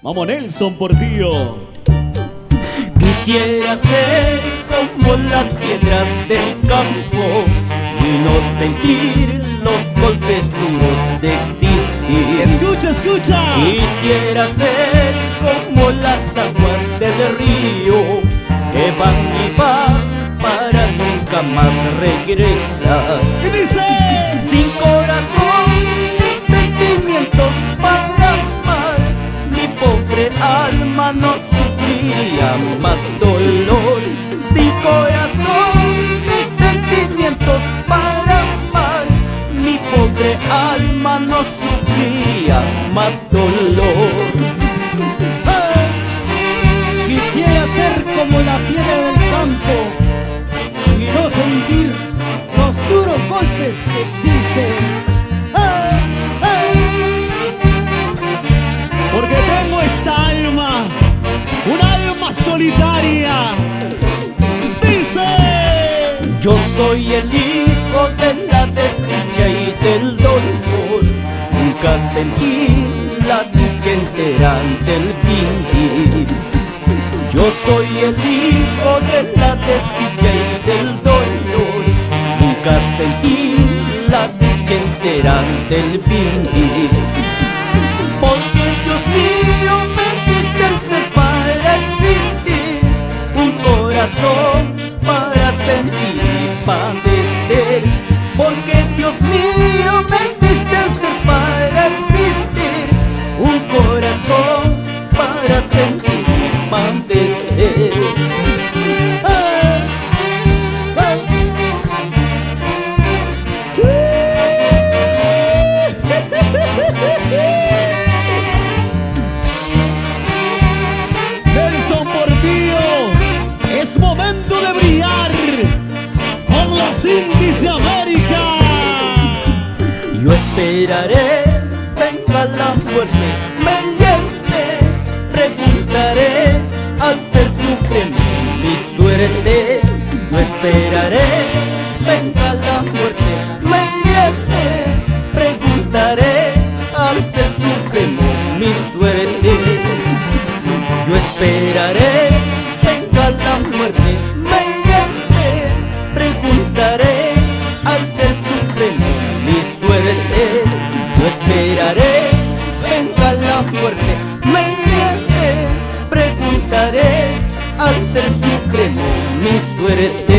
Vamos Nelson Portillo. Quisiera ser como las piedras del campo y no sentir los golpes duros de existir. Escucha, escucha. Quisiera ser como las aguas del río que van y van para nunca más regresar. ¿Qué dice? Sin corazón ni sentimientos para amar, mi pobre alma no sufriría más dolor. Sin corazón ni sentimientos para amar, mi pobre alma no sufriría más dolor. Quisiera ser como la piedra del campo y no sentir los duros golpes que existen. Porque tengo esta alma, una alma solitaria. Dice: yo soy el hijo de la desdicha y del dolor. Nunca sentí la dicha entera ante el fingir. Yo soy el hijo de la desdicha y del dolor. Nunca sentí la dicha entera ante el fingir. Porque Dios mío me diste el ser para existir, un corazón para sentir y padecer. Porque Dios mío me diste el ser para existir, un corazón para sentir y padecer. Nelson Portillo, es momento de brillar con los Indies de América. Yo esperaré, venga la muerte, me lleve, preguntaré al Ser Supremo mi suerte. Yo esperaré, venga la muerte, me lleve, preguntaré al Ser Supremo mi suerte. Yo esperaré, venga la muerte, me lleve, preguntaré al Ser Supremo mi suerte. Yo esperaré, venga la muerte, me lleve, preguntaré al Ser Supremo mi suerte.